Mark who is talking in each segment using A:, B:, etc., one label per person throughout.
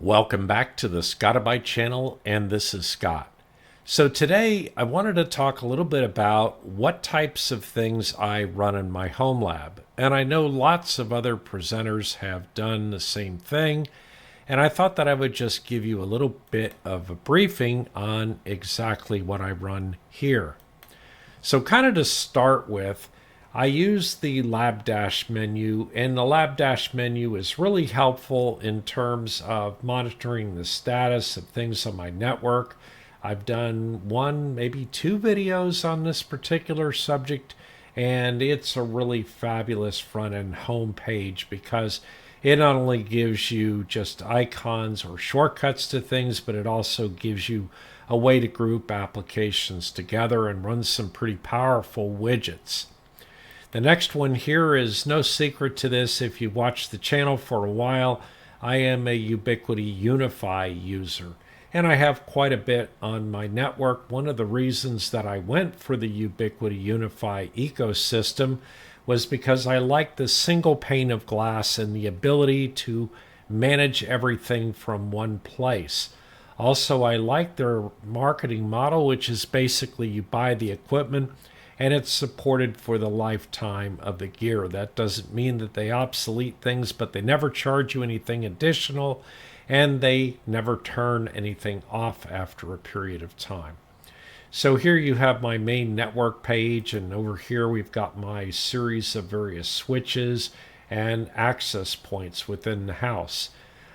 A: Welcome back to the ScottiBYTE channel, and this is Scott. So today I wanted to talk a little bit about what types of things I run in my home lab. And I know lots of other presenters have done the same thing, and I thought that I would just give you a little bit of a briefing on exactly what I run here. So kind of to start with, I use the Lab Dash menu, and the Lab Dash menu is really helpful in terms of monitoring the status of things on my network. I've done one, maybe two videos on this particular subject, and it's a really fabulous front-end home page because it not only gives you just icons or shortcuts to things, but it also gives you a way to group applications together and run some pretty powerful widgets. The next one here is no secret to this. If you've watched the channel for a while, I am a Ubiquiti UniFi user, and I have quite a bit on my network. One of the reasons that I went for the Ubiquiti UniFi ecosystem was because I like the single pane of glass and the ability to manage everything from one place. Also, I like their marketing model, which is basically you buy the equipment and it's supported for the lifetime of the gear. That doesn't mean that they obsolete things, but they never charge you anything additional, and they never turn anything off after a period of time. So here you have my main network page, and over here we've got my series of various switches and access points within the house.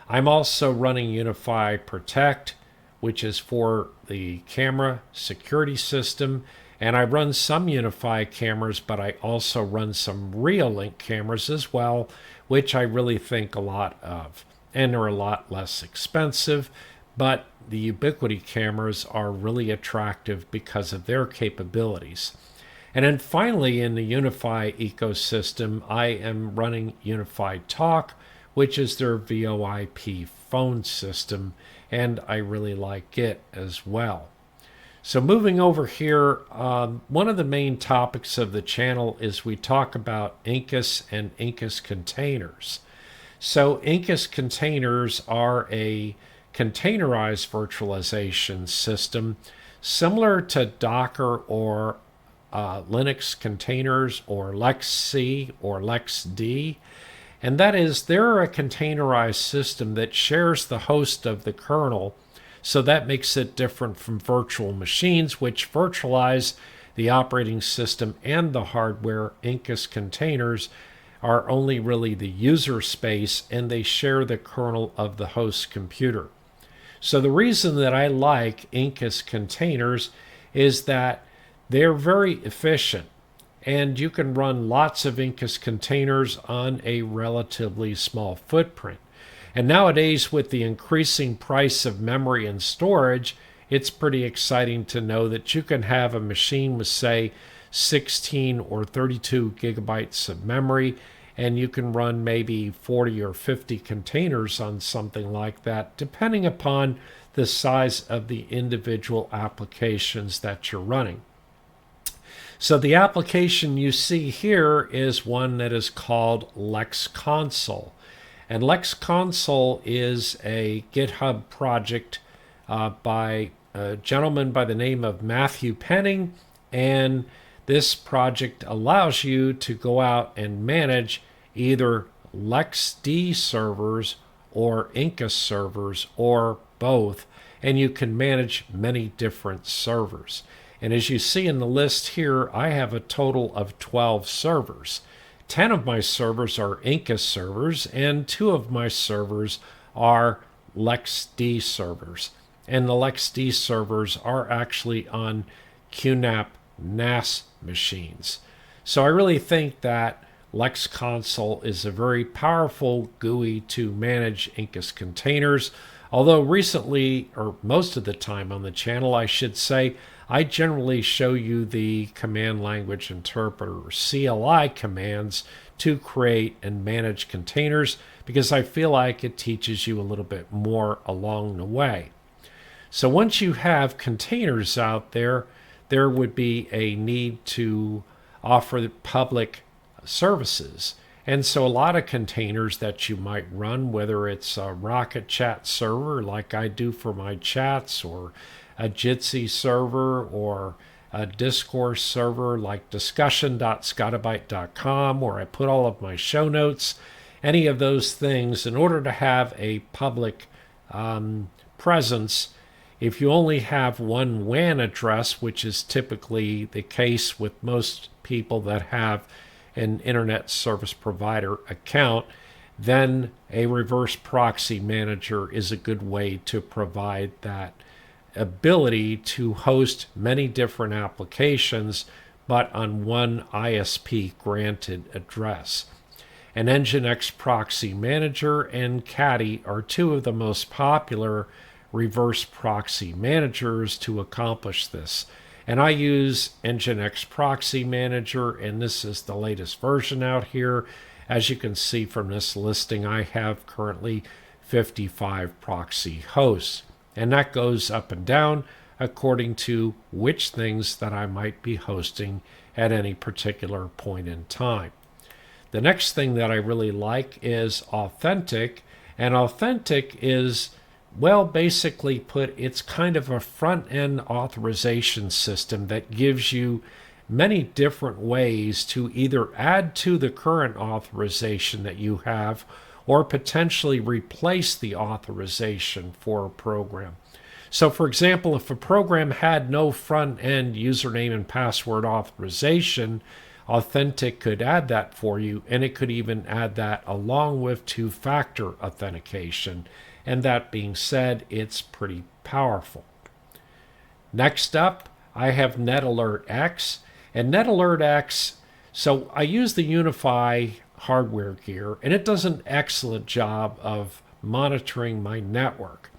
A: I'm also running UniFi Protect, which is for the camera security system. And I run some UniFi cameras, but I also run some Reolink cameras as well, which I really think a lot of. And they're a lot less expensive, but the Ubiquiti cameras are really attractive because of their capabilities. And then finally, in the UniFi ecosystem, I am running UniFi Talk, which is their VoIP phone system, and I really like it as well. So moving over here, one of the main topics of the channel is we talk about Incus and Incus containers. So Incus containers are a containerized virtualization system similar to Docker or Linux containers or LXC or LXD. And that is, they're a containerized system that shares the host of the kernel. So that makes it different from virtual machines, which virtualize the operating system and the hardware. Incus containers are only really the user space, and they share the kernel of the host computer. So the reason that I like Incus containers is that they're very efficient, and you can run lots of Incus containers on a relatively small footprint. And nowadays, with the increasing price of memory and storage, it's pretty exciting to know that you can have a machine with, say, 16 or 32 gigabytes of memory, and you can run maybe 40 or 50 containers on something like that, depending upon the size of the individual applications that you're running. So the application you see here is one that is called Lex Console. And Lex Console is a GitHub project by a gentleman by the name of Matthew Penning. And this project allows you to go out and manage either LXD servers or Incus servers or both. And you can manage many different servers. And as you see in the list here, I have a total of 12 servers. 10 of my servers are Incus servers, and 2 of my servers are LXD servers. And the LXD servers are actually on QNAP NAS machines. So I really think that Lex Console is a very powerful GUI to manage Incus containers. Although recently, or most of the time on the channel, I should say, I generally show you the command language interpreter, or CLI commands, to create and manage containers because I feel like it teaches you a little bit more along the way. So once you have containers out there, there would be a need to offer public services. And so a lot of containers that you might run, whether it's a Rocket Chat server like I do for my chats, or a Jitsi server, or a discourse server like discussion.ScottiBYTE.com, where I put all of my show notes, any of those things, in order to have a public presence. If you only have one WAN address, which is typically the case with most people that have an internet service provider account, then a reverse proxy manager is a good way to provide that ability to host many different applications, but on one ISP granted address. And Nginx Proxy Manager and Caddy are two of the most popular reverse proxy managers to accomplish this. And I use Nginx Proxy Manager, and this is the latest version out here. As you can see from this listing, I have currently 55 proxy hosts. And that goes up and down according to which things that I might be hosting at any particular point in time. The next thing that I really like is Authentic. And Authentic is, well, basically put, it's kind of a front-end authorization system that gives you many different ways to either add to the current authorization that you have, or potentially replace the authorization for a program. So for example, if a program had no front-end username and password authorization, Authentic could add that for you, and it could even add that along with two-factor authentication. And that being said, it's pretty powerful. Next up, I have NetAlertX. And NetAlertX, so I use the UniFi hardware gear, and it does an excellent job of monitoring my network.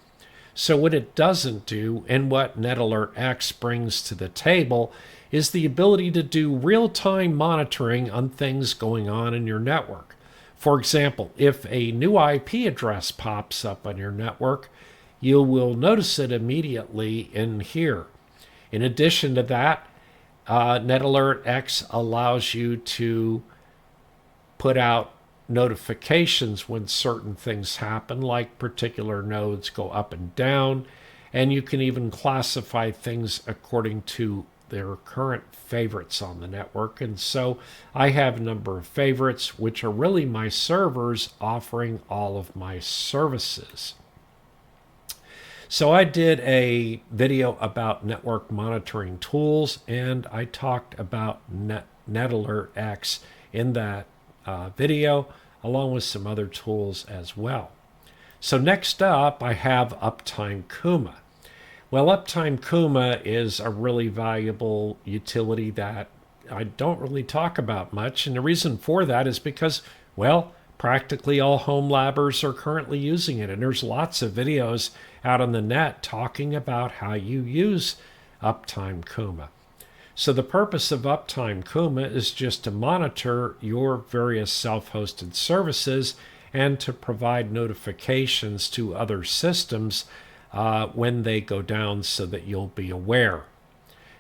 A: So what it doesn't do, and what NetAlertX brings to the table, is the ability to do real-time monitoring on things going on in your network. For example, if a new IP address pops up on your network, you will notice it immediately in here. In addition to that, NetAlertX allows you to put out notifications when certain things happen, like particular nodes go up and down, and you can even classify things according to their current favorites on the network. And so I have a number of favorites, which are really my servers offering all of my services. So I did a video about network monitoring tools, and I talked about NetAlertX in that video, along with some other tools as well. So next up, I have Uptime Kuma. Well, Uptime Kuma is a really valuable utility that I don't really talk about much. And the reason for that is because, well, practically all home labbers are currently using it. And there's lots of videos out on the net talking about how you use Uptime Kuma. So the purpose of Uptime Kuma is just to monitor your various self-hosted services and to provide notifications to other systems when they go down, so that you'll be aware.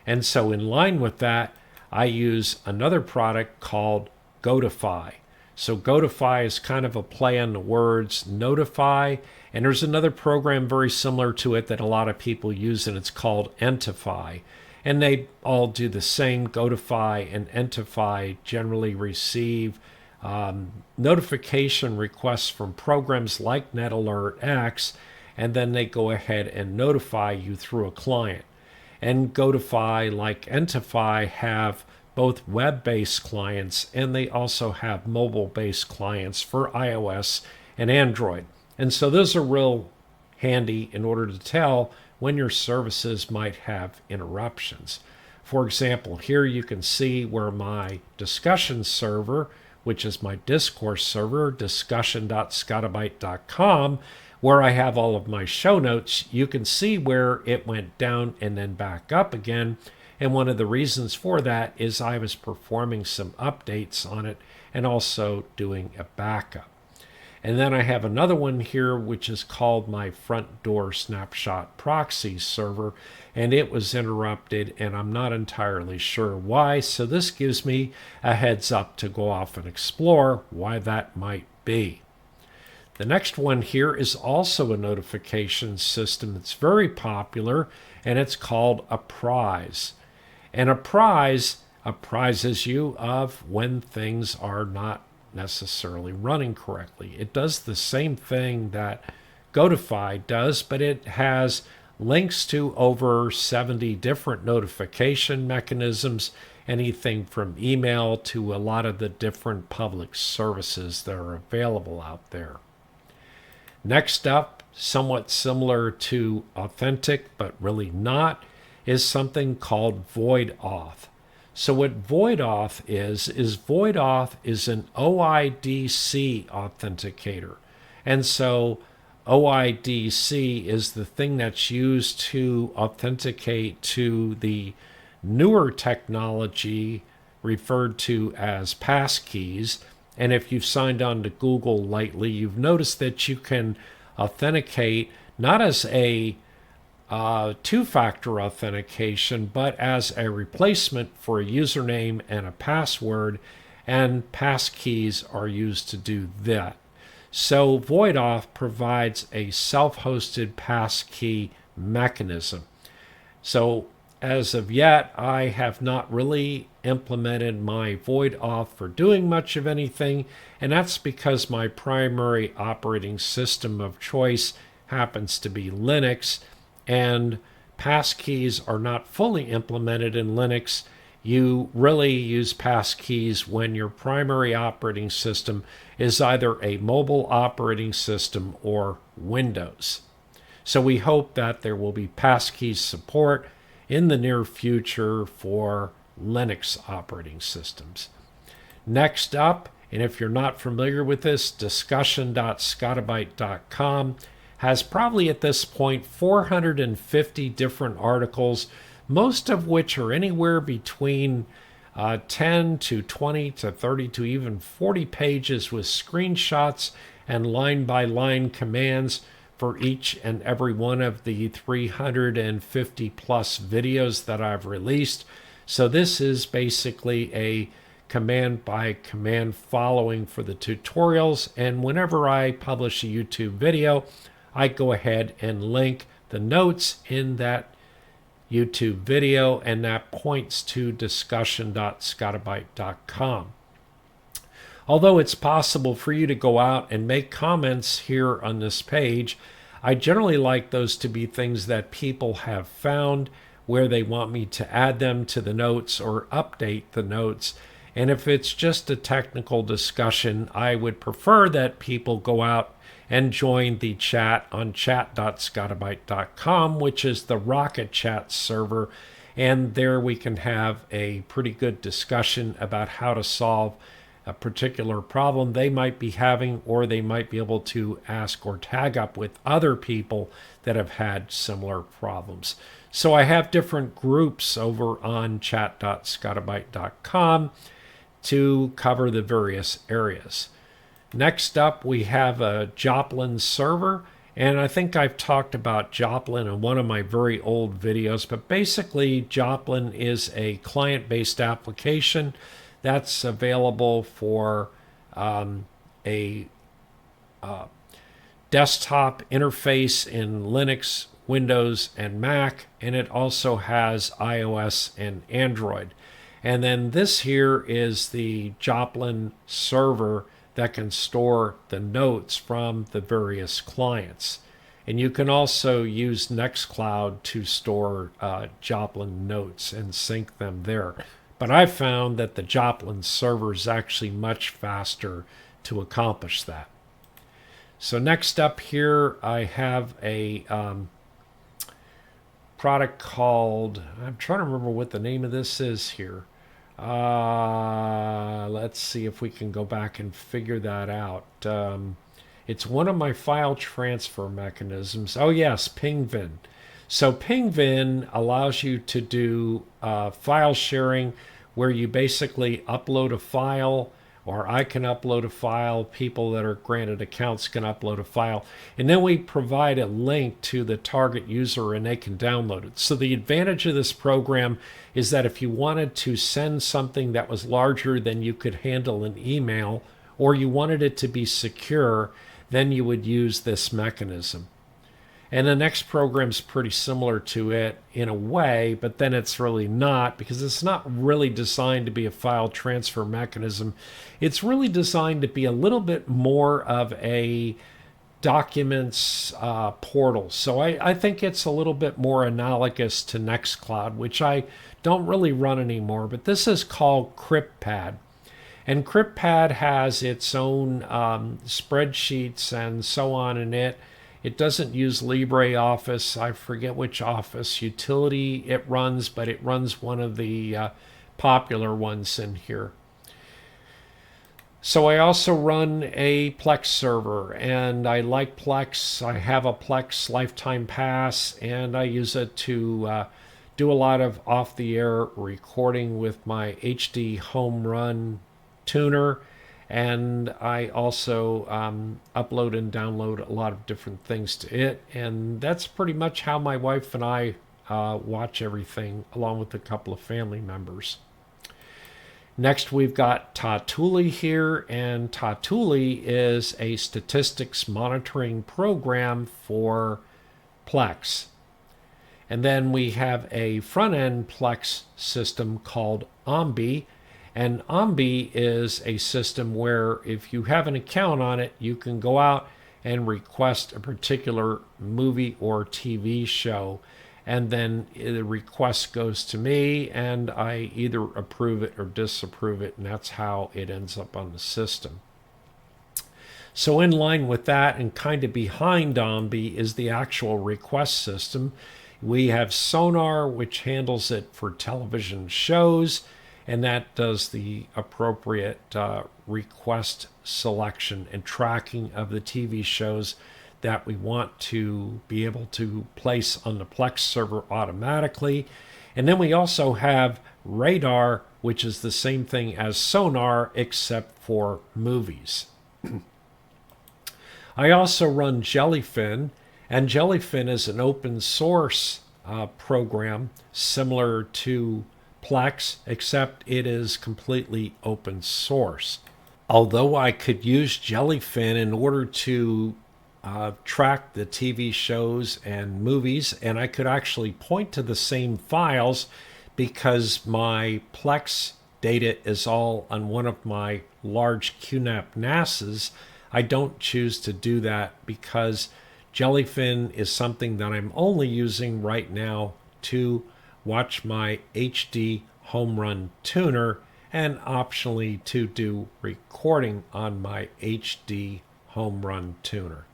A: And so in line with that, I use another product called Gotify. So Gotify is kind of a play on the words notify, and there's another program very similar to it that a lot of people use, and it's called Entify. And they all do the same. Gotify and Entify generally receive notification requests from programs like NetAlertX, and then they go ahead and notify you through a client. And Gotify, like Entify, have both web-based clients, and they also have mobile-based clients for iOS and Android. And so those are real handy in order to tell when your services might have interruptions. For example, here you can see where my discussion server, which is my discourse server, discussion.ScottiBYTE.com, where I have all of my show notes, you can see where it went down and then back up again. And one of the reasons for that is I was performing some updates on it and also doing a backup. And then I have another one here, which is called my front door snapshot proxy server, and it was interrupted, and I'm not entirely sure why. So this gives me a heads up to go off and explore why that might be. The next one here is also a notification system that's very popular, and it's called Apprise. And Apprise apprises you of when things are not necessarily running correctly. It does the same thing that ScottiBYTE does, but it has links to over 70 different notification mechanisms, anything from email to a lot of the different public services that are available out there. Next up, somewhat similar to Authentic, but really not, is something called Void Auth. So what Void Auth is Void Auth is an OIDC authenticator. And so OIDC is the thing that's used to authenticate to the newer technology referred to as passkeys. And if you've signed on to Google lately, you've noticed that you can authenticate not as a two-factor authentication, but as a replacement for a username and a password, and passkeys are used to do that. So Void Auth provides a self-hosted passkey mechanism. So as of yet, I have not really implemented my Void Auth for doing much of anything, and that's because my primary operating system of choice happens to be Linux, and passkeys are not fully implemented in Linux. You really use passkeys when your primary operating system is either a mobile operating system or Windows. So we hope that there will be passkey support in the near future for Linux operating systems. Next up, and if you're not familiar with this, discussion.ScottiBYTE.com has probably at this point 450 different articles, most of which are anywhere between 10 to 20 to 30 to even 40 pages with screenshots and line-by-line commands for each and every one of the 350 plus videos that I've released. So this is basically a command by command following for the tutorials, and whenever I publish a YouTube video, I go ahead and link the notes in that YouTube video, and that points to discussion.ScottiBYTE.com. Although it's possible for you to go out and make comments here on this page, I generally like those to be things that people have found where they want me to add them to the notes or update the notes. And if it's just a technical discussion, I would prefer that people go out and join the chat on chat.ScottiBYTE.com, which is the Rocket Chat server. And there we can have a pretty good discussion about how to solve a particular problem they might be having, or they might be able to ask or tag up with other people that have had similar problems. So I have different groups over on chat.ScottiBYTE.com to cover the various areas. Next up, we have a Joplin server, and I think I've talked about Joplin in one of my very old videos, but basically Joplin is a client-based application that's available for a desktop interface in Linux, Windows, and Mac, and it also has iOS and Android. And then this here is the Joplin server that can store the notes from the various clients. And you can also use Nextcloud to store Joplin notes and sync them there. But I've found that the Joplin server is actually much faster to accomplish that. So next up here, I have a product called, I'm trying to remember what the name of this is here. Let's see if we can go back and figure that out. It's one of my file transfer mechanisms. Oh yes, PingVin. So PingVin allows you to do file sharing where you basically upload a file or I can upload a file, people that are granted accounts can upload a file, and then we provide a link to the target user and they can download it. So the advantage of this program is that if you wanted to send something that was larger than you could handle in email, or you wanted it to be secure, then you would use this mechanism. And the next program is pretty similar to it in a way, but then it's really not, because it's not really designed to be a file transfer mechanism. It's really designed to be a little bit more of a documents portal. So I think it's a little bit more analogous to Nextcloud, which I don't really run anymore, but this is called CryptPad. And CryptPad has its own spreadsheets and so on in it. It doesn't use LibreOffice. I forget which Office utility it runs, but it runs one of the popular ones in here. So I also run a Plex server, and I like Plex. I have a Plex lifetime pass, and I use it to do a lot of off-the-air recording with my HD home run tuner. And I also upload and download a lot of different things to it. And that's pretty much how my wife and I watch everything, along with a couple of family members. Next, we've got Tautuli here. And Tautuli is a statistics monitoring program for Plex. And then we have a front-end Plex system called Ombi. And Ombi is a system where if you have an account on it, you can go out and request a particular movie or TV show. And then the request goes to me, and I either approve it or disapprove it, and that's how it ends up on the system. So in line with that, and kind of behind Ombi, is the actual request system. We have Sonar, which handles it for television shows, and that does the appropriate request selection and tracking of the TV shows that we want to be able to place on the Plex server automatically. And then we also have Radar, which is the same thing as Sonar, except for movies. I also run Jellyfin, and Jellyfin is an open source program similar to Plex, except it is completely open source. Although I could use Jellyfin in order to track the TV shows and movies, and I could actually point to the same files because my Plex data is all on one of my large QNAP NASs, I don't choose to do that because Jellyfin is something that I'm only using right now to watch my HD home run tuner and optionally to do recording on my HD home run tuner.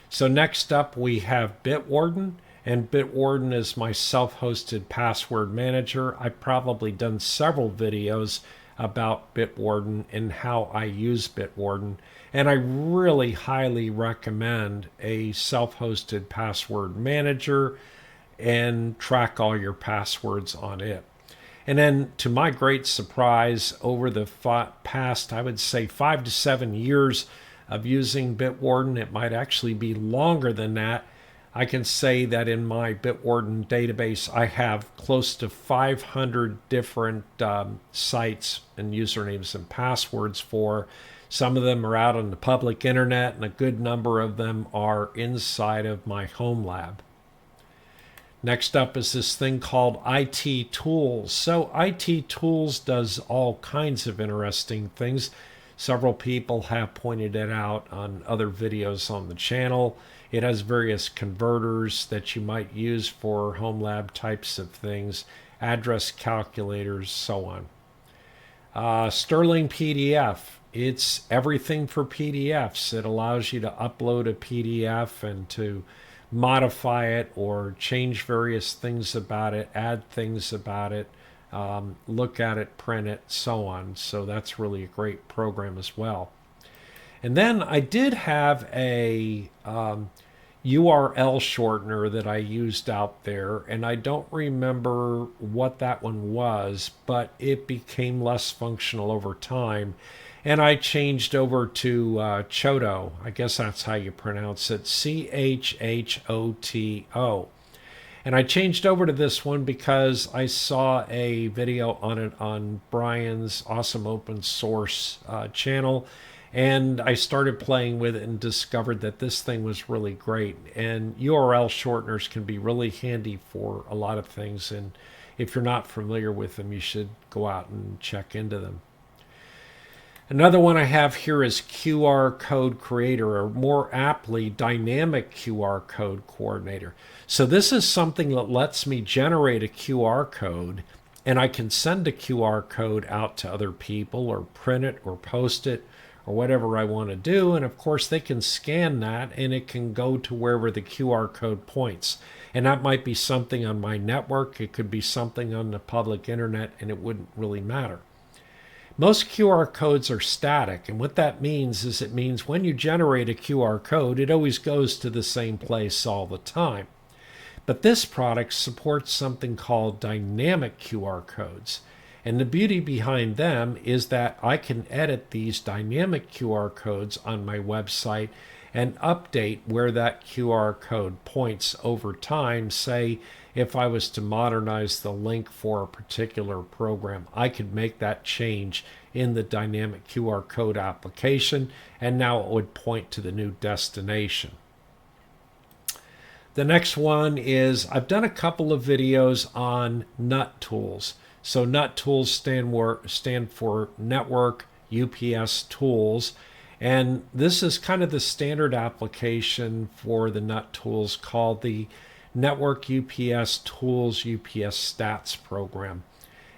A: So next up we have Bitwarden, and Bitwarden is my self-hosted password manager. I've probably done several videos about Bitwarden and how I use Bitwarden, and I really highly recommend a self-hosted password manager and track all your passwords on it. And then to my great surprise, over the past, I would say 5 to 7 years of using Bitwarden, it might actually be longer than that, I can say that in my Bitwarden database, I have close to 500 different sites and usernames and passwords for. Some of them are out on the public internet, and a good number of them are inside of my Homelab. Next up is this thing called IT Tools. So IT Tools does all kinds of interesting things. Several people have pointed it out on other videos on the channel. It has various converters that you might use for Homelab types of things, address calculators, so on. Sterling PDF. It's everything for PDFs. It allows you to upload a PDF and to modify it or change various things about it, add things about it, look at it, print it, so on. So that's really a great program as well. And then I did have a URL shortener that I used out there, and I don't remember what that one was, but it became less functional over time. and I changed over to Choto. I guess that's how you pronounce it, Chhoto. And I changed over to this one because I saw a video on it on Brian's awesome open source channel. And I started playing with it and discovered that this thing was really great. And URL shorteners can be really handy for a lot of things. And if you're not familiar with them, you should go out and check into them. Another one I have here is QR Code Creator, or more aptly, Dynamic QR Code Coordinator. So this is something that lets me generate a QR code, and I can send a QR code out to other people, or print it, or post it, or whatever I want to do. And of course, they can scan that, and it can go to wherever the QR code points. And that might be something on my network. It could be something on the public internet, and it wouldn't really matter. Most QR codes are static, and what that means is it means when you generate a QR code, it always goes to the same place all the time. But this product supports something called dynamic QR codes. And the beauty behind them is that I can edit these dynamic QR codes on my website and update where that QR code points over time. Say, if I was to modernize the link for a particular program, I could make that change in the dynamic QR code application, and now it would point to the new destination. The next one is, I've done a couple of videos on NUT tools. So NUT tools stand for Network UPS Tools. And this is kind of the standard application for the NUT tools called the Network UPS Tools UPS Stats program.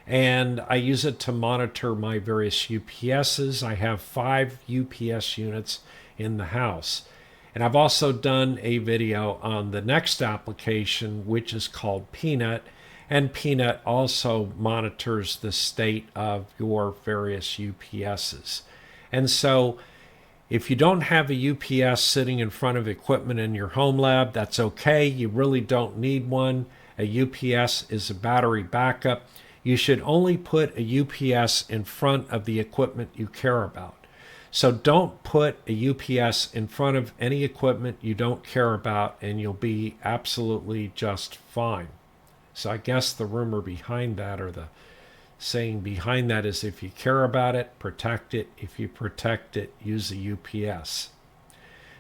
A: And I use it to monitor my various UPSs. I have 5 UPS units in the house. And I've also done a video on the next application, which is called Peanut. And Peanut also monitors the state of your various UPSs. And so if you don't have a UPS sitting in front of equipment in your home lab, that's okay. You really don't need one. A UPS is a battery backup. You should only put a UPS in front of the equipment you care about. So don't put a UPS in front of any equipment you don't care about, and you'll be absolutely just fine. So I guess the rumor behind that, or the saying behind that, is if you care about it, protect it. If you protect it, use a UPS.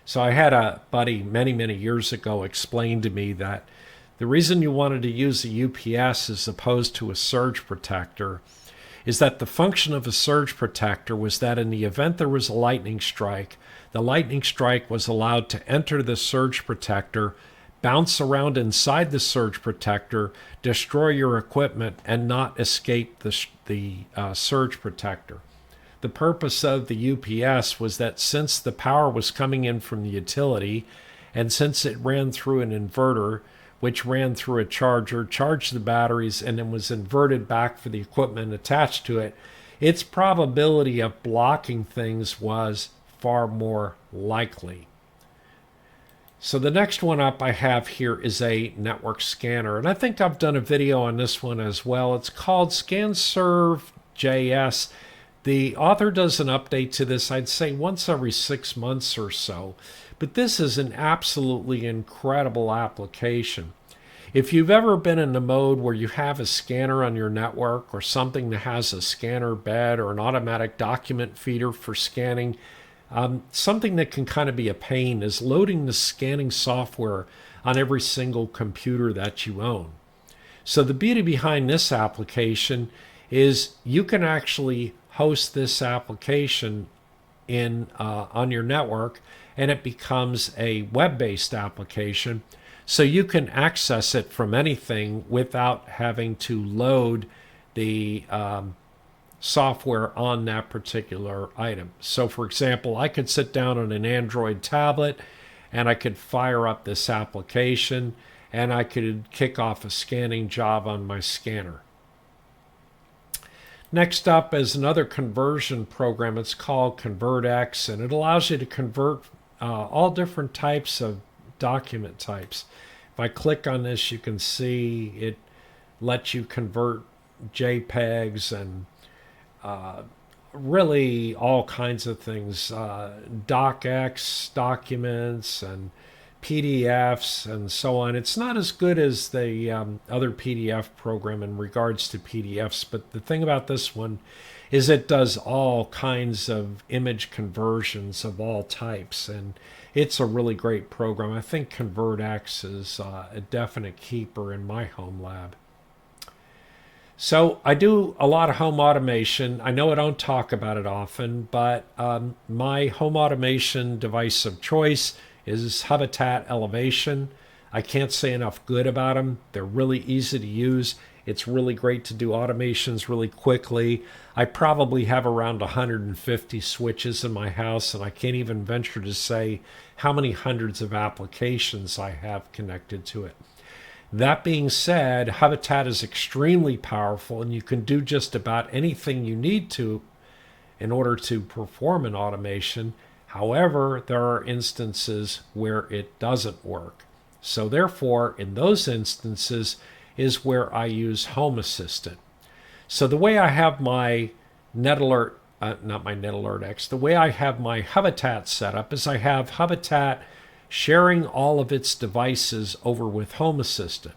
A: So I had a buddy many, many years ago explain to me that the reason you wanted to use a UPS as opposed to a surge protector is that the function of a surge protector was that in the event there was a lightning strike, the lightning strike was allowed to enter the surge protector, bounce around inside the surge protector, destroy your equipment, and not escape the surge protector. The purpose of the UPS was that since the power was coming in from the utility, and since it ran through an inverter, which ran through a charger, charged the batteries, and then was inverted back for the equipment attached to it, its probability of blocking things was far more likely. So the next one up I have here is a network scanner, and I think I've done a video on this one as well. It's called ScanServe.js. The author does an update to this, I'd say once every 6 months or so, but this is an absolutely incredible application. If you've ever been in the mode where you have a scanner on your network, or something that has a scanner bed or an automatic document feeder for scanning, something that can kind of be a pain is loading the scanning software on every single computer that you own. So the beauty behind this application is you can actually host this application on your network, and it becomes a web-based application. So you can access it from anything without having to load the software on that particular item. So for example, I could sit down on an Android tablet and I could fire up this application, and I could kick off a scanning job on my scanner. Next up is another conversion program. It's called ConvertX, and it allows you to convert all different types of document types. If I click on this, you can see it lets you convert JPEGs and really all kinds of things, docx documents and PDFs and so on. It's not as good as the other PDF program in regards to PDFs, but the thing about this one is it does all kinds of image conversions of all types, and it's a really great program. I think ConvertX is a definite keeper in my home lab. So I do a lot of home automation. I know I don't talk about it often, but my home automation device of choice is Habitat Elevation. I can't say enough good about them. They're really easy to use. It's really great to do automations really quickly. I probably have around 150 switches in my house, and I can't even venture to say how many hundreds of applications I have connected to it. That being said, Habitat is extremely powerful, and you can do just about anything you need to in order to perform an automation. However, there are instances where it doesn't work. So therefore, in those instances is where I use Home Assistant. So the way I have my NetAlert, not my NetAlert X, the way I have my Habitat set up is I have Habitat sharing all of its devices over with Home Assistant.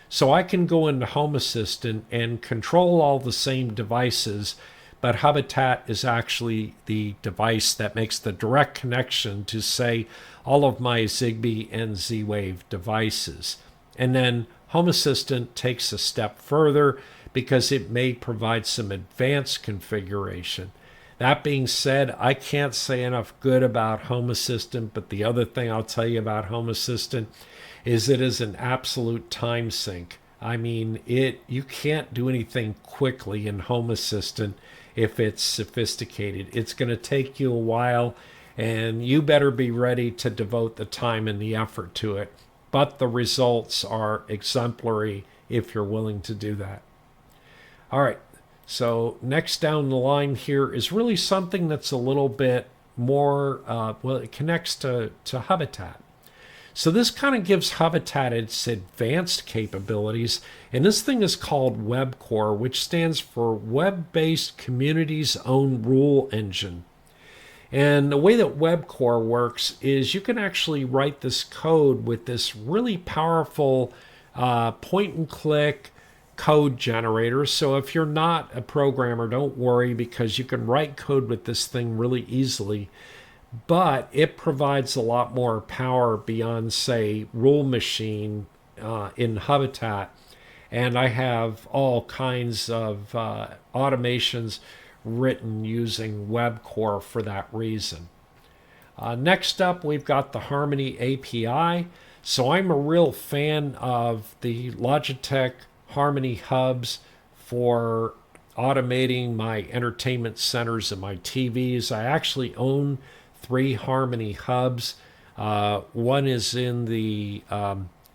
A: So I can go into Home Assistant and control all the same devices, but Habitat is actually the device that makes the direct connection to, say, all of my Zigbee and Z-Wave devices. And then Home Assistant takes a step further because it may provide some advanced configuration. That being said, I can't say enough good about Home Assistant, but the other thing I'll tell you about Home Assistant is it is an absolute time sink. I mean, you can't do anything quickly in Home Assistant if it's sophisticated. It's going to take you a while, and you better be ready to devote the time and the effort to it. But the results are exemplary if you're willing to do that. All right. So next down the line here is really something that's a little bit more, it connects to Habitat. So this kind of gives Habitat its advanced capabilities, and this thing is called WebCore, which stands for Web-Based Community's Own Rule Engine. And the way that WebCore works is you can actually write this code with this really powerful point-and-click code generator. So if you're not a programmer, don't worry, because you can write code with this thing really easily. But it provides a lot more power beyond, say, Rule Machine in Habitat. And I have all kinds of automations written using WebCore for that reason. Next up, we've got the Harmony API. So I'm a real fan of the Logitech Harmony hubs for automating my entertainment centers and my TVs. I actually own 3 Harmony hubs. One is in the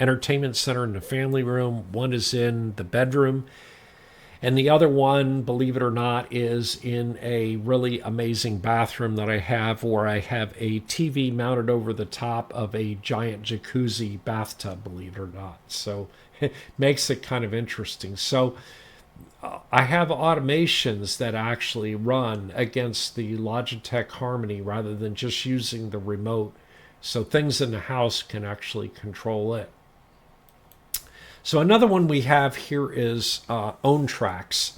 A: entertainment center in the family room, one is in the bedroom, and the other one, believe it or not, is in a really amazing bathroom that I have, where I have a TV mounted over the top of a giant jacuzzi bathtub, believe it or not. So it makes it kind of interesting. So I have automations that actually run against the Logitech Harmony rather than just using the remote. So things in the house can actually control it. So another one we have here is OwnTracks.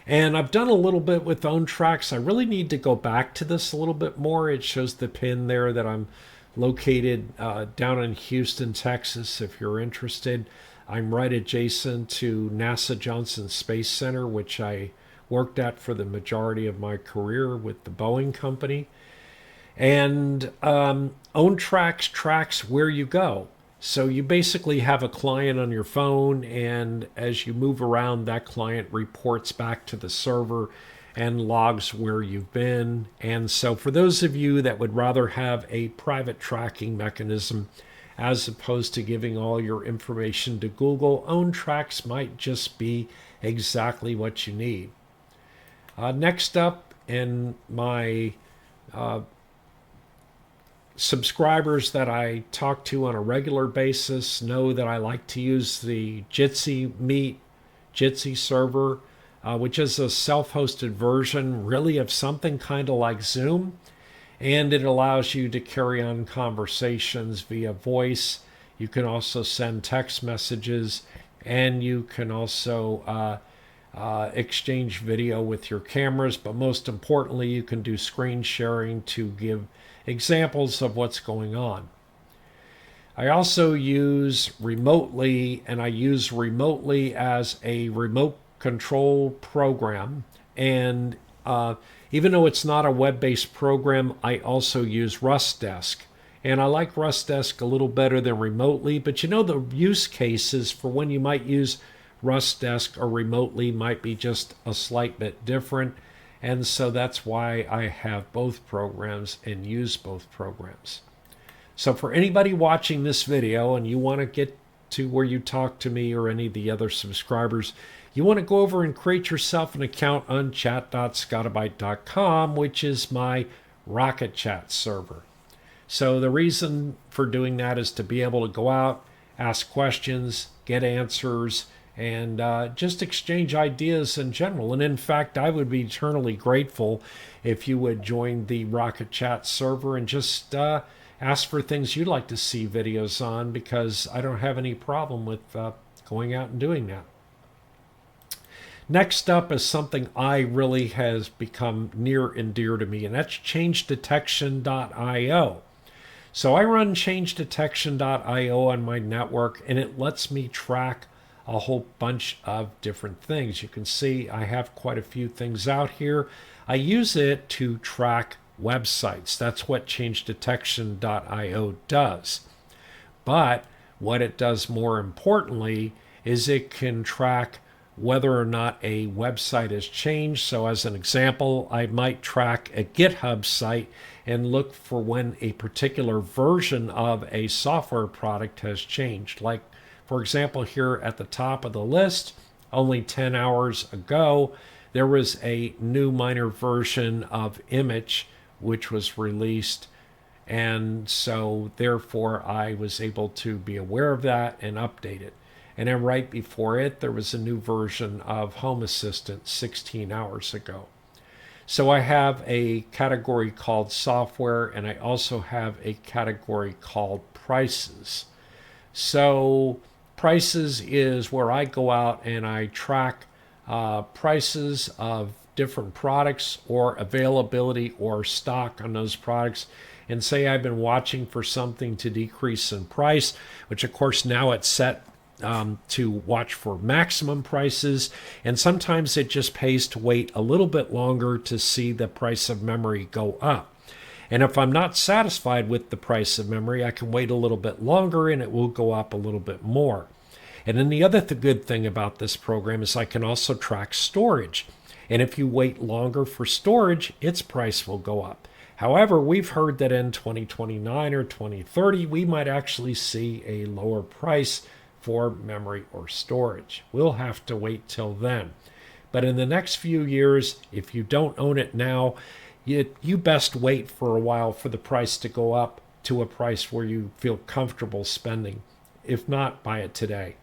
A: And I've done a little bit with OwnTracks. I really need to go back to this a little bit more. It shows the pin there that I'm located down in Houston, Texas, if you're interested. I'm right adjacent to NASA Johnson Space Center, which I worked at for the majority of my career with the Boeing company. And OwnTracks tracks where you go. So you basically have a client on your phone, and as you move around, that client reports back to the server and logs where you've been. And so for those of you that would rather have a private tracking mechanism as opposed to giving all your information to Google, OwnTracks might just be exactly what you need. Next up, in my subscribers that I talk to on a regular basis know that I like to use the Jitsi server. which is a self-hosted version really of something kind of like Zoom. And it allows you to carry on conversations via voice. You can also send text messages, and you can also exchange video with your cameras. But most importantly, you can do screen sharing to give examples of what's going on. I also use remotely, and I use remotely as a remote control program. And even though it's not a web-based program, I also use RustDesk. And I like RustDesk a little better than remotely, but you know, the use cases for when you might use RustDesk or remotely might be just a slight bit different. And so that's why I have both programs and use both programs. So for anybody watching this video and you want to get to where you talk to me or any of the other subscribers, you want to go over and create yourself an account on chat.scottibyte.com, which is my Rocket Chat server. So the reason for doing that is to be able to go out, ask questions, get answers, and just exchange ideas in general. And in fact, I would be eternally grateful if you would join the Rocket Chat server and just ask for things you'd like to see videos on, because I don't have any problem with going out and doing that. Next up is something I really has become near and dear to me, and that's changedetection.io. So I run changedetection.io on my network, and it lets me track a whole bunch of different things. You can see I have quite a few things out here. I use it to track websites. That's what changedetection.io does. But what it does more importantly is it can track whether or not a website has changed. So as an example, I might track a GitHub site and look for when a particular version of a software product has changed. Like, for example, here at the top of the list, only 10 hours ago, there was a new minor version of Image which was released. And so therefore I was able to be aware of that and update it. And then right before it, there was a new version of Home Assistant 16 hours ago. So I have a category called software, and I also have a category called prices. So prices is where I go out and I track prices of different products or availability or stock on those products. And say I've been watching for something to decrease in price, which of course now it's set to watch for maximum prices, and sometimes it just pays to wait a little bit longer to see the price of memory go up. And if I'm not satisfied with the price of memory, I can wait a little bit longer and it will go up a little bit more. And then the other good thing about this program is I can also track storage. And if you wait longer for storage, its price will go up. However, we've heard that in 2029 or 2030, we might actually see a lower price for memory or storage. We'll have to wait till then. But in the next few years, if you don't own it now, you best wait for a while for the price to go up to a price where you feel comfortable spending. If not, buy it today.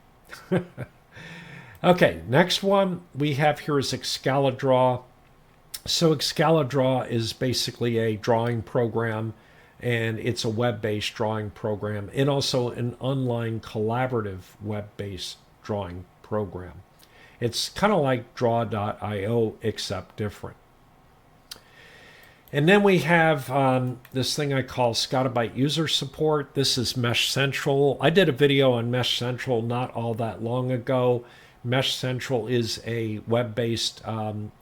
A: Okay, next one we have here is Excalidraw. So Excalidraw is basically a drawing program, and it's a web-based drawing program, and also an online collaborative web-based drawing program. It's kind of like draw.io, except different. And then we have this thing I call ScottiBYTE user support. This is Mesh Central. I did a video on Mesh Central not all that long ago. Mesh Central is a web-based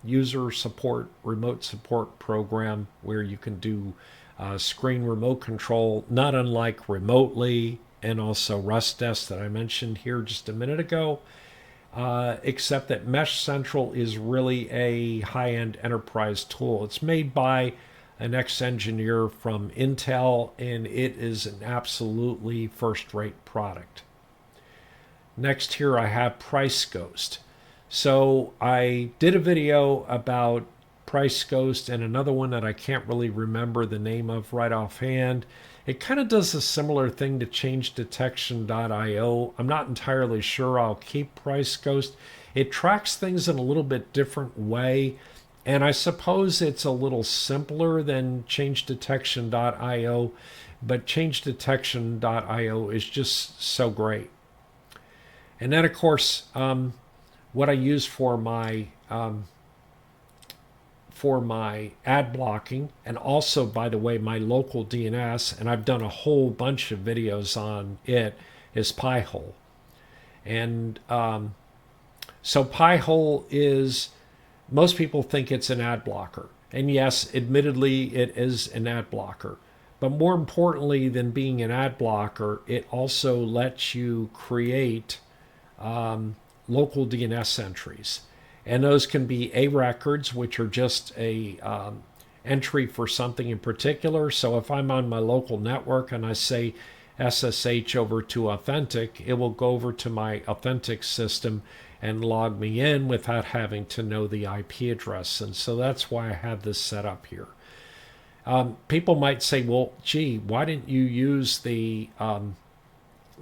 A: user support, remote support program where you can do screen remote control, not unlike Remotely and also RustDesk that I mentioned here just a minute ago, except that Mesh Central is really a high-end enterprise tool. It's made by an ex-engineer from Intel, and it is an absolutely first-rate product. Next here I have Price Ghost. So I did a video about Price Ghost and another one that I can't really remember the name of right offhand. It kind of does a similar thing to changedetection.io. I'm not entirely sure I'll keep Price Ghost. It tracks things in a little bit different way, and I suppose it's a little simpler than changedetection.io, but changedetection.io is just so great. And then, of course, what I use for my ad blocking, and also, by the way, my local DNS, and I've done a whole bunch of videos on it, is Pi-hole. And so Pi-hole is, most people think it's an ad blocker. And yes, admittedly, it is an ad blocker. But more importantly than being an ad blocker, it also lets you create local DNS entries. And those can be A records, which are just a entry for something in particular. So if I'm on my local network and I say SSH over to Authentic, it will go over to my Authentic system and log me in without having to know the IP address. And so that's why I have this set up here. People might say, well, gee, why didn't you use the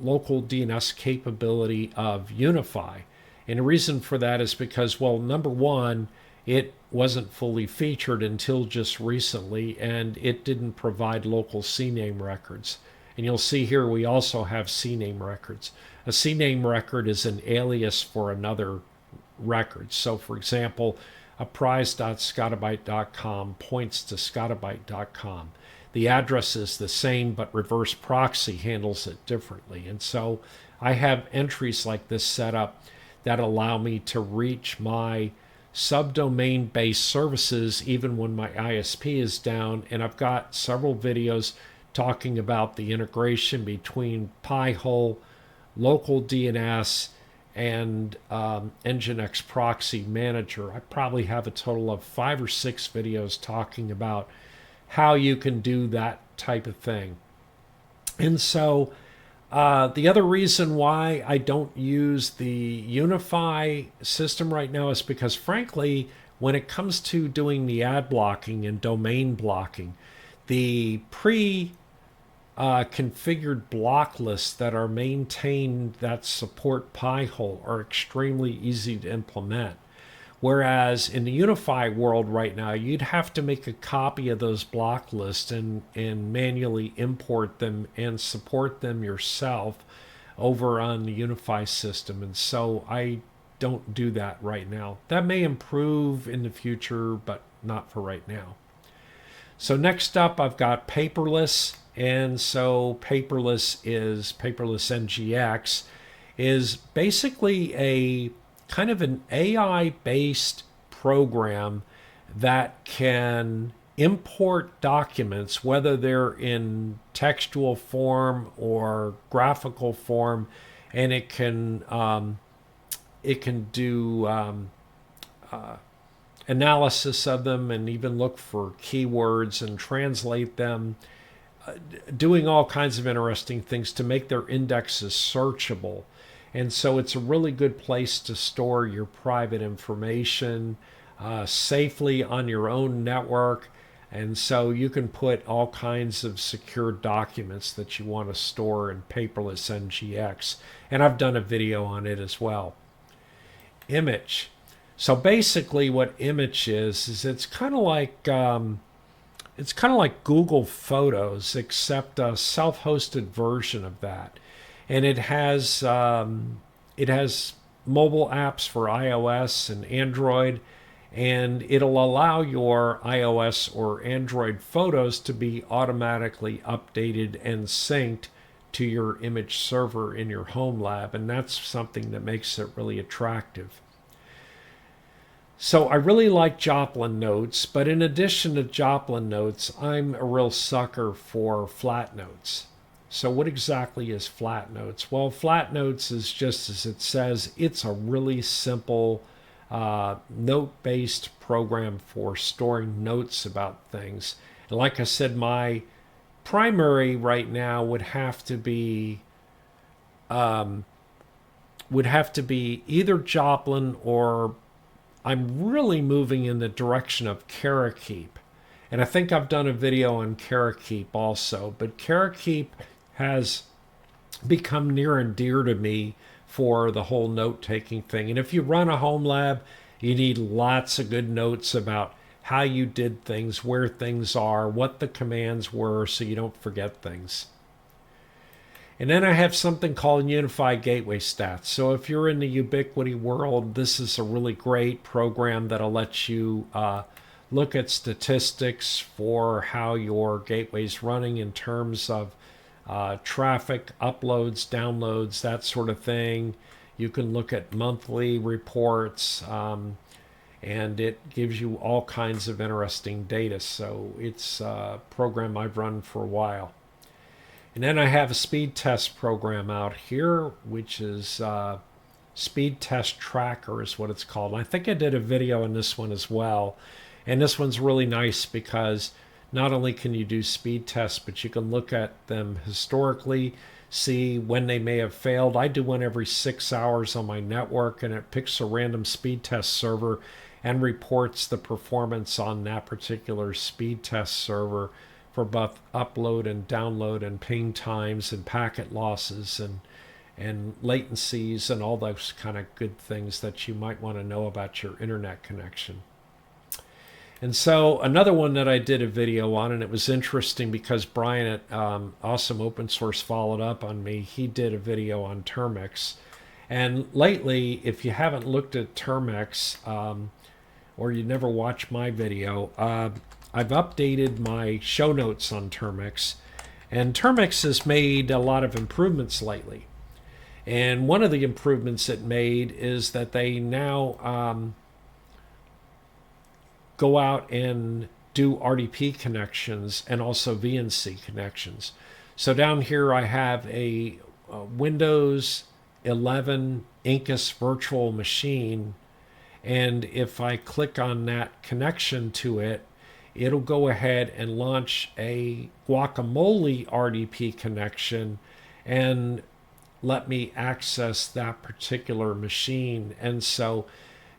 A: local DNS capability of UniFi? And the reason for that is because, well, number one, it wasn't fully featured until just recently, and it didn't provide local CNAME records. And you'll see here we also have CNAME records. A CNAME record is an alias for another record. So, for example, apprise.ScottiBYTE.com points to ScottiBYTE.com. The address is the same, but reverse proxy handles it differently. And so I have entries like this set up that allow me to reach my subdomain-based services even when my ISP is down. And I've got several videos talking about the integration between Pi-hole, local DNS, and Nginx Proxy Manager. I probably have a total of 5 or 6 videos talking about how you can do that type of thing. And so the other reason why I don't use the UniFi system right now is because, frankly, when it comes to doing the ad blocking and domain blocking, the configured block lists that are maintained that support Pi-hole are extremely easy to implement. Whereas in the UniFi world right now, you'd have to make a copy of those block lists and manually import them and support them yourself over on the UniFi system. And so I don't do that right now. That may improve in the future, but not for right now. So next up, I've got paperless. And so paperless NGX is basically a kind of an AI-based program that can import documents, whether they're in textual form or graphical form, and it can do analysis of them and even look for keywords and translate them, doing all kinds of interesting things to make their indexes searchable. And so it's a really good place to store your private information safely on your own network. And so you can put all kinds of secure documents that you want to store in paperless NGX. And I've done a video on it as well. Image. So basically what image is it's kind of like Google Photos, except a self-hosted version of that. And it has mobile apps for iOS and Android, and it'll allow your iOS or Android photos to be automatically updated and synced to your image server in your Homelab, and that's something that makes it really attractive. So I really like Joplin notes, but in addition to Joplin notes, I'm a real sucker for flat notes. So what exactly is flat notes? Well, flat notes is just as it says. It's a really simple note-based program for storing notes about things. And like I said, my primary right now would have to be either Joplin, or I'm really moving in the direction of Karakeep. And I think I've done a video on Karakeep also, but Karakeep has become near and dear to me for the whole note-taking thing. And if you run a home lab, you need lots of good notes about how you did things, where things are, what the commands were, so you don't forget things. And then I have something called UniFi Gateway Stats. So if you're in the Ubiquiti world, this is a really great program that'll let you look at statistics for how your gateway's running in terms of traffic, uploads, downloads, that sort of thing. You can look at monthly reports, and it gives you all kinds of interesting data. So it's a program I've run for a while. And then I have a speed test program out here, which is Speed Test Tracker is what it's called. I think I did a video on this one as well. And this one's really nice because not only can you do speed tests, but you can look at them historically, see when they may have failed. I do one every 6 hours on my network, and it picks a random speed test server and reports the performance on that particular speed test server for both upload and download and ping times and packet losses and latencies and all those kind of good things that you might want to know about your internet connection. And so another one that I did a video on, and it was interesting because Brian at Awesome Open Source followed up on me. He did a video on Termux. And lately, if you haven't looked at Termux, or you never watched my video, I've updated my show notes on Termux. And Termux has made a lot of improvements lately. And one of the improvements it made is that they now go out and do RDP connections and also VNC connections. So down here I have a Windows 11 Incus virtual machine, and if I click on that connection to it, it'll go ahead and launch a Guacamole RDP connection and let me access that particular machine. And so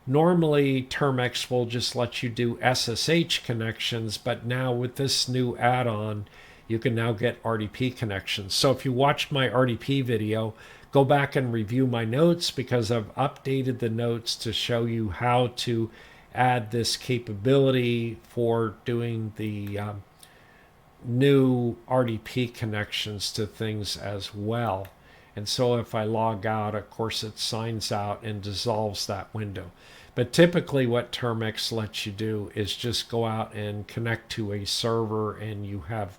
A: normally Termux will just let you do SSH connections, but now with this new add-on, you can now get RDP connections. So if you watched my RDP video, go back and review my notes because I've updated the notes to show you how to add this capability for doing the new RDP connections to things as well. And so if I log out, of course, it signs out and dissolves that window. But typically what Termux lets you do is just go out and connect to a server, and you have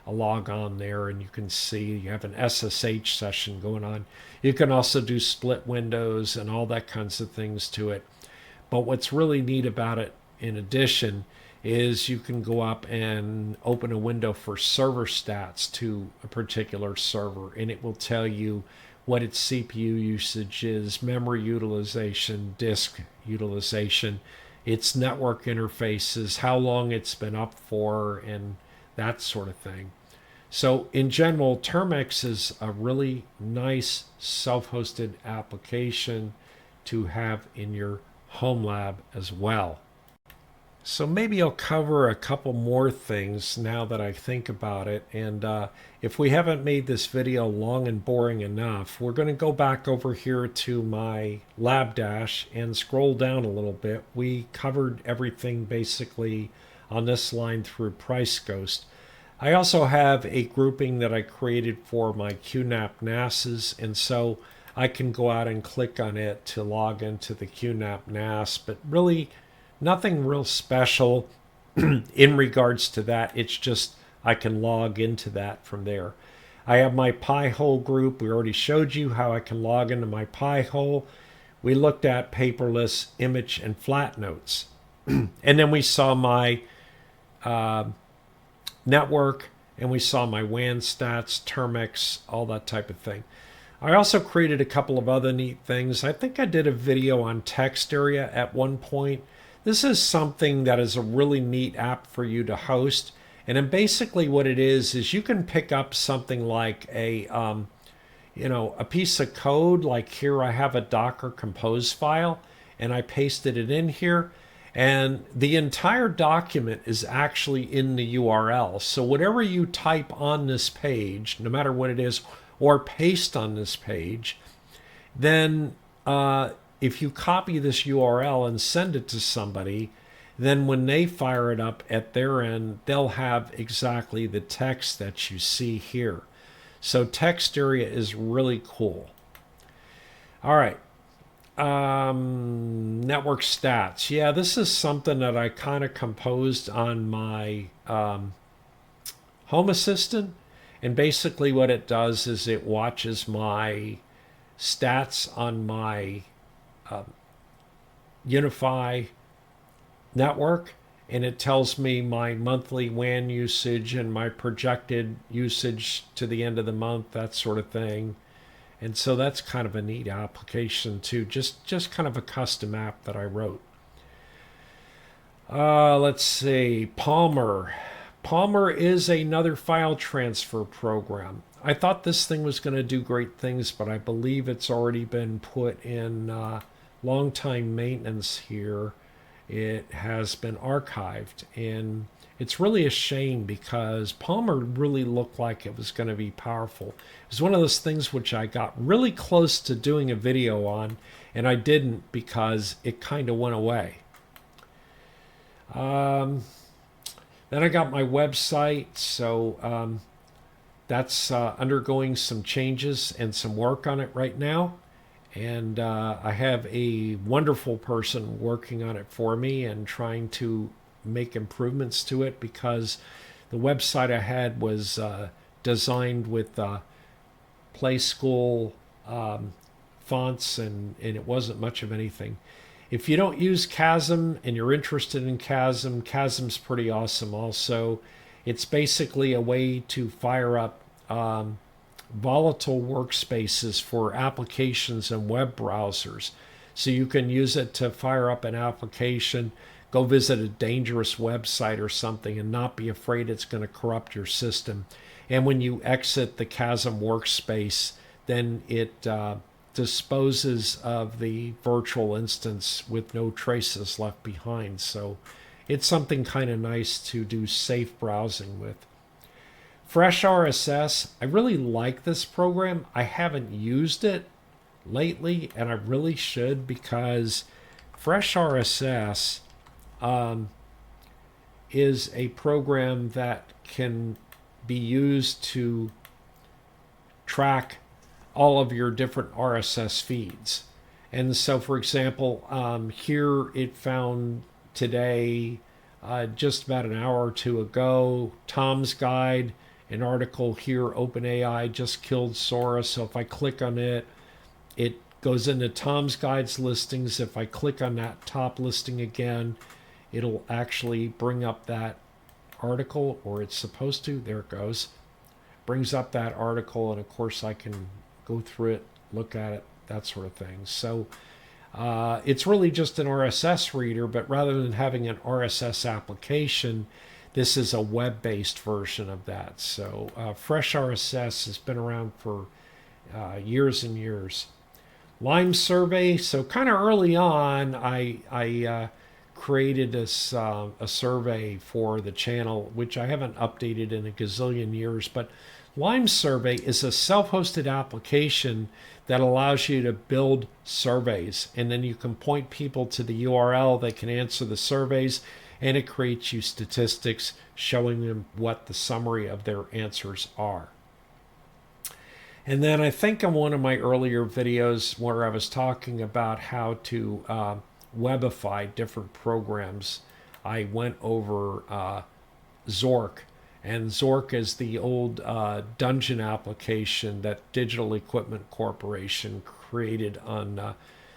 A: a log on there, and you can see you have an SSH session going on. You can also do split windows and all that kinds of things to it. But what's really neat about it, in addition, is you can go up and open a window for server stats to a particular server, and it will tell you what its CPU usage is, memory utilization, disk utilization, its network interfaces, how long it's been up for, and that sort of thing. So in general, Termux is a really nice self-hosted application to have in your home lab as well. So maybe I'll cover a couple more things now that I think about it. And if we haven't made this video long and boring enough, we're going to go back over here to my lab dash and scroll down a little bit. We covered everything basically on this line through Price Ghost. I also have a grouping that I created for my QNAP NASs, and so I can go out and click on it to log into the QNAP NAS, but really nothing real special in regards to that. It's just I can log into that from there. I have my Pi-hole group. We already showed you how I can log into my Pi-hole. We looked at paperless, image, and flat notes. And then we saw my network, and we saw my WAN stats, Termux, all that type of thing. I also created a couple of other neat things. I think I did a video on text area at one point. This is something that is a really neat app for you to host. And then basically what it is you can pick up something like a piece of code. Like here I have a Docker Compose file, and I pasted it in here. And the entire document is actually in the URL. So whatever you type on this page, no matter what it is, or paste on this page, then if you copy this URL and send it to somebody, then when they fire it up at their end, they'll have exactly the text that you see here. So text area is really cool. All right. Network stats. Yeah, this is something that I kind of composed on my Home Assistant. And basically what it does is it watches my stats on my UniFi network, and it tells me my monthly WAN usage and my projected usage to the end of the month, that sort of thing. And so that's kind of a neat application too, just kind of a custom app that I wrote. Let's see, Palmer. Palmer is another file transfer program. I thought this thing was going to do great things, but I believe it's already been put in long time maintenance here. It has been archived, and it's really a shame because Palmer really looked like it was going to be powerful. It was one of those things which I got really close to doing a video on, and I didn't because it kind of went away. Then I got my website, so that's undergoing some changes and some work on it right now. And I have a wonderful person working on it for me and trying to make improvements to it, because the website I had was designed with Play School fonts, and it wasn't much of anything. If you don't use Chasm and you're interested in Chasm, Chasm's pretty awesome also. It's basically a way to fire up volatile workspaces for applications and web browsers. So you can use it to fire up an application, go visit a dangerous website or something, and not be afraid it's going to corrupt your system. And when you exit the Chasm workspace, then it disposes of the virtual instance with no traces left behind. So it's something kind of nice to do safe browsing with. Fresh RSS, I really like this program. I haven't used it lately, and I really should, because Fresh RSS is a program that can be used to track all of your different RSS feeds. And so, for example, here it found today, just about an hour or two ago, Tom's Guide, an article here, OpenAI just killed Sora. So if I click on it, it goes into Tom's Guide's listings. If I click on that top listing again, it'll actually bring up that article, or it's supposed to. There it goes. Brings up that article, and of course I can go through it, look at it, that sort of thing. So it's really just an RSS reader, but rather than having an RSS application, this is a web-based version of that. So Fresh RSS has been around for years and years. Lime Survey. So kind of early on, I created this a survey for the channel, which I haven't updated in a gazillion years. But Lime Survey is a self-hosted application that allows you to build surveys, and then you can point people to the URL. They can answer the surveys, and it creates you statistics showing them what the summary of their answers are. And then I think in one of my earlier videos where I was talking about how to webify different programs, I went over Zork. And Zork is the old dungeon application that Digital Equipment Corporation created on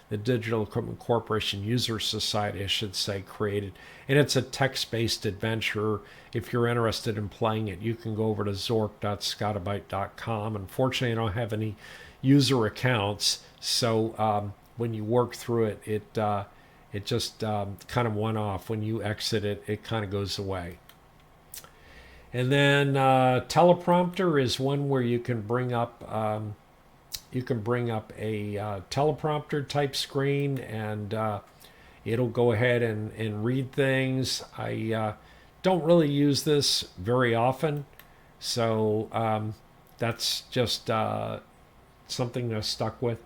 A: the Digital Equipment Corporation User Society, I should say, created. And it's a text-based adventure. If you're interested in playing it, you can go over to zork.ScottiBYTE.com. Unfortunately, I don't have any user accounts, so when you work through it, it just kind of went off. When you exit it, it kind of goes away. And then teleprompter is one where you can bring up a teleprompter type screen, and it'll go ahead and read things. I don't really use this very often, so that's just something I stuck with.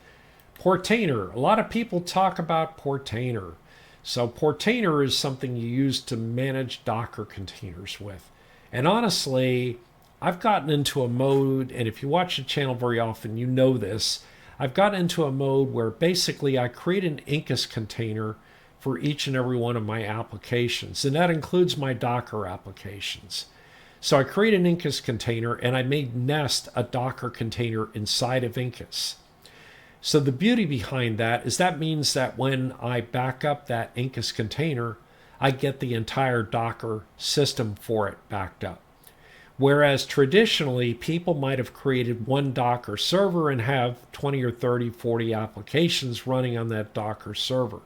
A: Portainer. A lot of people talk about Portainer. So Portainer is something you use to manage Docker containers with. And honestly, I've gotten into a mode, and if you watch the channel very often, you know this. I've gotten into a mode where basically I create an Incus container for each and every one of my applications, and that includes my Docker applications. So I create an Incus container, and I made Nest a Docker container inside of Incus. So the beauty behind that is that means that when I back up that Incus container, I get the entire Docker system for it backed up. Whereas traditionally, people might have created one Docker server and have 20 or 30, 40 applications running on that Docker server.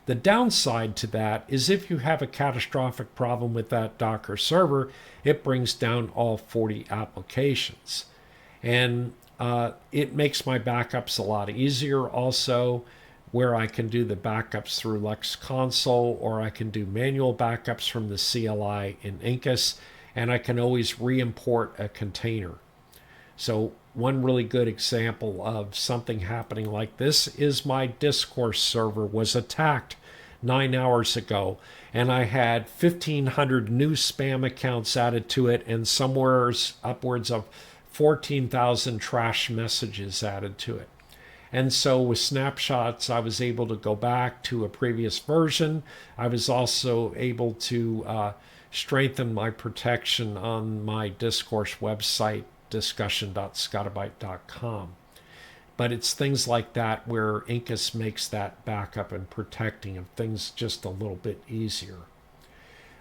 A: The downside to that is if you have a catastrophic problem with that Docker server, it brings down all 40 applications. And it makes my backups a lot easier also, where I can do the backups through Lex Console, or I can do manual backups from the CLI in Incus, and I can always re-import a container. So one really good example of something happening like this is my Discourse server was attacked 9 hours ago, and I had 1,500 new spam accounts added to it, and somewhere upwards of 14,000 trash messages added to it. And so with snapshots, I was able to go back to a previous version. I was also able to strengthen my protection on my Discourse website, discussion.ScottiBYTE.com. But it's things like that where Incus makes that backup and protecting of things just a little bit easier.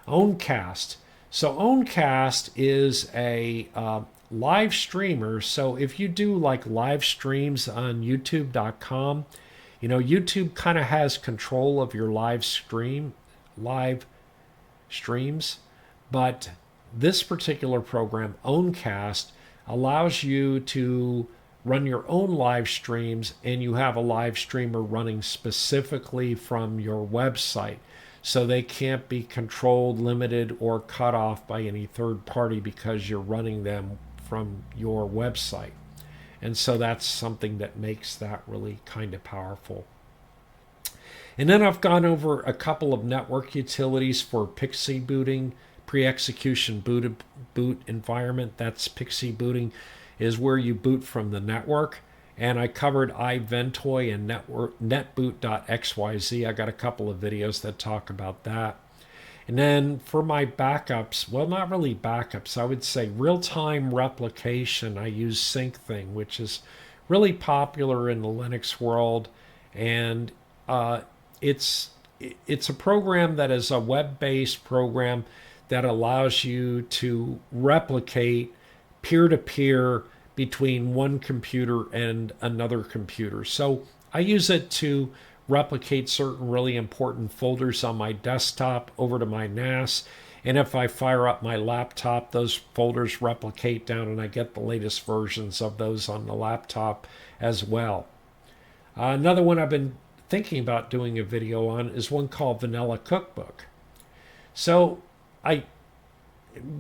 A: Owncast. So Owncast is a live streamer. So if you do like live streams on youtube.com, you know, YouTube kind of has control of your live streams, but this particular program, Owncast, allows you to run your own live streams, and you have a live streamer running specifically from your website. So they can't be controlled, limited, or cut off by any third party because you're running them from your website. And so that's something that makes that really kind of powerful. And then I've gone over a couple of network utilities for PXE booting, pre-execution boot environment. That's PXE booting is where you boot from the network. And I covered iVentoy and netboot.xyz. I got a couple of videos that talk about that. And then for my backups, well, not really backups, I would say real-time replication. I use SyncThing, which is really popular in the Linux world. And it's a program that is a web-based program that allows you to replicate peer-to-peer between one computer and another computer. So I use it to replicate certain really important folders on my desktop over to my NAS. And if I fire up my laptop, those folders replicate down and I get the latest versions of those on the laptop as well. Another one I've been thinking about doing a video on is one called Vanilla Cookbook. So I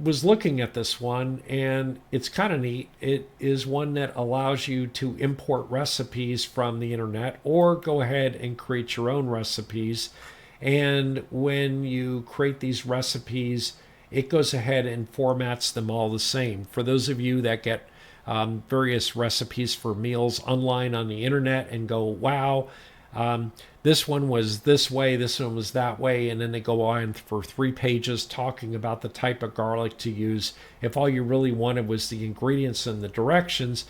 A: was looking at this one, and it's kind of neat. It is one that allows you to import recipes from the internet or go ahead and create your own recipes. And when you create these recipes, it goes ahead and formats them all the same. For those of you that get various recipes for meals online on the internet and go, wow, this one was this way, this one was that way, and then they go on for 3 pages talking about the type of garlic to use. If all you really wanted was the ingredients and the directions,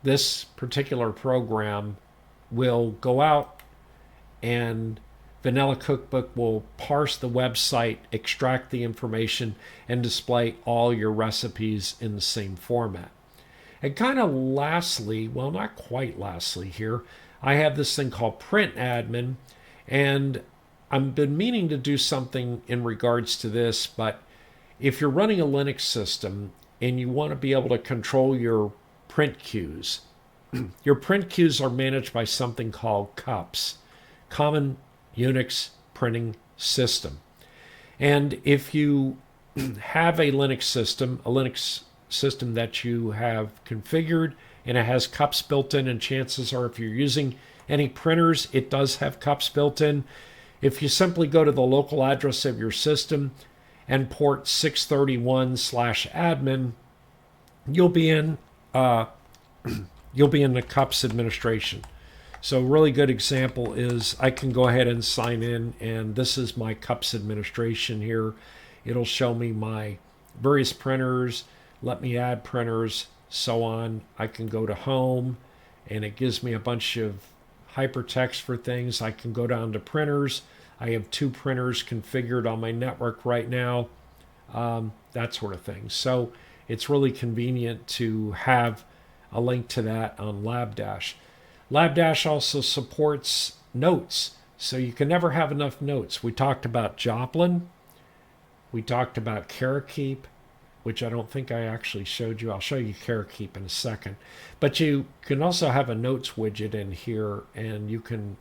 A: this particular program will go out, and Vanilla Cookbook will parse the website, extract the information, and display all your recipes in the same format. And kind of lastly, well, not quite lastly here, I have this thing called Print Admin, and I've been meaning to do something in regards to this, but if you're running a Linux system and you want to be able to control your print queues, your print queues are managed by something called CUPS, Common Unix Printing System. And if you have a Linux system that you have configured and it has cups built in, and chances are if you're using any printers, it does have cups built in. If you simply go to the local address of your system and port 631/admin, you'll be in the cups administration. So a really good example is I can go ahead and sign in, and this is my cups administration here. It'll show me my various printers, let me add printers, so on. I can go to home, and it gives me a bunch of hypertext for things. I can go down to printers. I have 2 printers configured on my network right now, that sort of thing. So it's really convenient to have a link to that on LabDash. LabDash also supports notes, so you can never have enough notes. We talked about Joplin. We talked about Carakeep, which I don't think I actually showed you. I'll show you Carakeep in a second. But you can also have a notes widget in here, and you can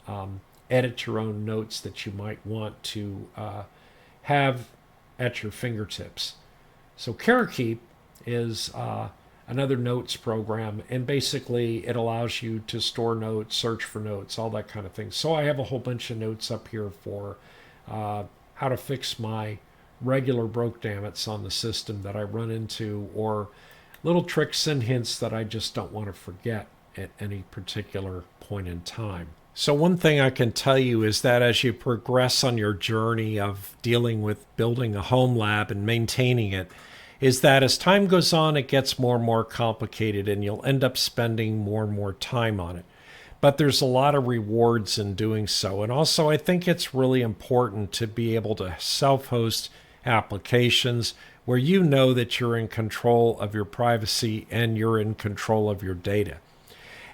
A: edit your own notes that you might want to have at your fingertips. So Carakeep is another notes program, and basically it allows you to store notes, search for notes, all that kind of thing. So I have a whole bunch of notes up here for how to fix my regular broke-dammits on the system that I run into, or little tricks and hints that I just don't want to forget at any particular point in time. So one thing I can tell you is that as you progress on your journey of dealing with building a home lab and maintaining it, is that as time goes on, it gets more and more complicated, and you'll end up spending more and more time on it. But there's a lot of rewards in doing so. And also, I think it's really important to be able to self-host applications where you know that you're in control of your privacy and you're in control of your data.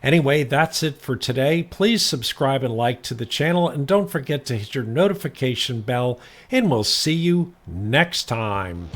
A: Anyway, that's it for today. Please subscribe and like to the channel, and don't forget to hit your notification bell, and we'll see you next time.